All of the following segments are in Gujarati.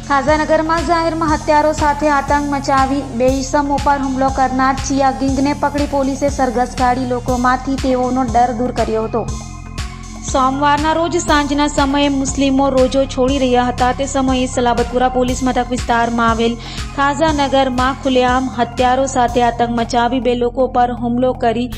ખાઝાનગરમાં જાહેરમાં હત્યારો સાથે આતંક મચાવી બે ઈસમો પર હુમલો કરનાર ચિયા ગેંગને પકડી પોલીસે સરઘસ કાઢી લોકોમાંથી તેઓનો ડર દૂર કર્યો હતો। સોમવારના રોજ સાંજના સમયે મુસ્લિમો રોજો છોડી રહ્યા હતા તે સમયે સલાબતપુરા પોલીસ મથક વિસ્તારમાં આવેલ ખાઝાનગરમાં ખુલ્લેઆમ હત્યારો સાથે આતંક મચાવી બે લોકો પર હુમલો કરી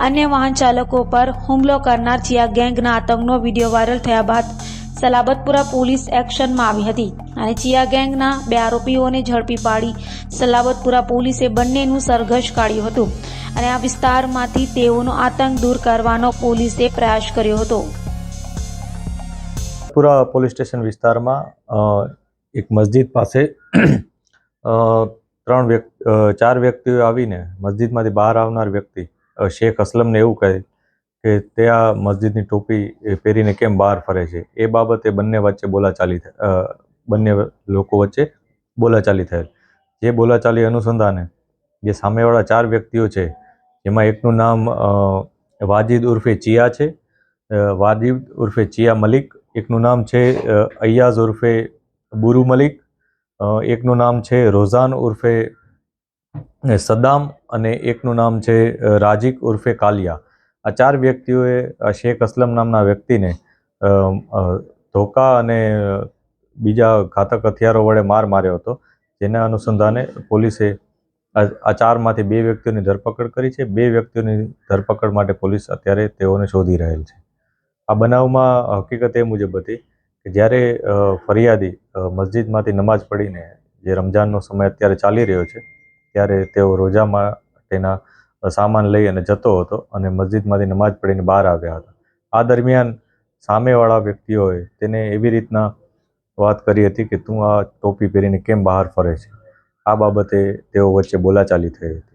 અન્ય વાહન ચાલકો પર હુમલો કરનાર ચિયા ગેંગના આતંકનો વિડીયો વાયરલ થયા બાદ સલાબતપુરા પોલીસ એક્શનમાં આવી હતી અને ચિયા ગેંગના બે આરોપીઓને ઝડપી પાડી સલાબતપુરા પોલીસે બંનેનું સરઘસ કાઢ્યું હતું અને આ વિસ્તારમાંથી તેઓનો આતંક દૂર કરવાનો પોલીસે પ્રયાસ કર્યો હતો। પૂરા પોલીસ સ્ટેશન વિસ્તારમાં એક મસ્જિદ પાસે ચાર વ્યક્તિઓ આવીને મસ્જિદમાંથી બહાર આવનાર વ્યક્તિ શેખ અસલમને એવું કહે કે તે આ મસ્જિદની ટોપી પહેરીને કેમ બહાર ફરે છે। એ બાબતે બંને લોકો વચ્ચે બોલાચાલી થયેલ। જે બોલાચાલી અનુસંધાને જે સામેવાળા ચાર વ્યક્તિઓ છે જેમાં એકનું નામ વાજીદ ઉર્ફે ચિયા છે, વાજીદ ઉર્ફે ચિયા મલિક, એકનું નામ છે અય્યાઝ ઉર્ફે બુરુ મલિક, એકનું નામ છે રોઝાન ઉર્ફે સદ્દામ અને એકનું નામ છે રાજીક ઉર્ફે કાલિયા। આ ચાર વ્યક્તિઓએ શેખ અસલમ નામના વ્યક્તિને ધોકા અને બીજા ઘાતક હથિયારો વડે માર માર્યો હતો, જેના અનુસંધાને પોલીસે આ ચારમાંથી બે વ્યક્તિઓની ધરપકડ કરી છે। બે વ્યક્તિઓની ધરપકડ માટે પોલીસ અત્યારે તેઓને શોધી રહેલ છે। આ બનાવમાં હકીકત એ મુજબ હતી કે જ્યારે ફરિયાદી મસ્જિદમાંથી નમાઝ પઢીને જે રમઝાનનો સમય અત્યારે ચાલી રહ્યો છે ત્યારે તેઓ રોજા માટેના સામાન લઈ અને જતો હતો અને મસ્જિદમાંથી નમાઝ પઢીને બહાર આવ્યા હતા। આ દરમિયાન સામેવાળા વ્યક્તિઓએ તેને એવી રીતના વાત કરી હતી કે તું આ ટોપી પહેરીને કેમ બહાર ફરે છે। આ બાબતે તેઓ વચ્ચે બોલાચાલી થઈ હતી।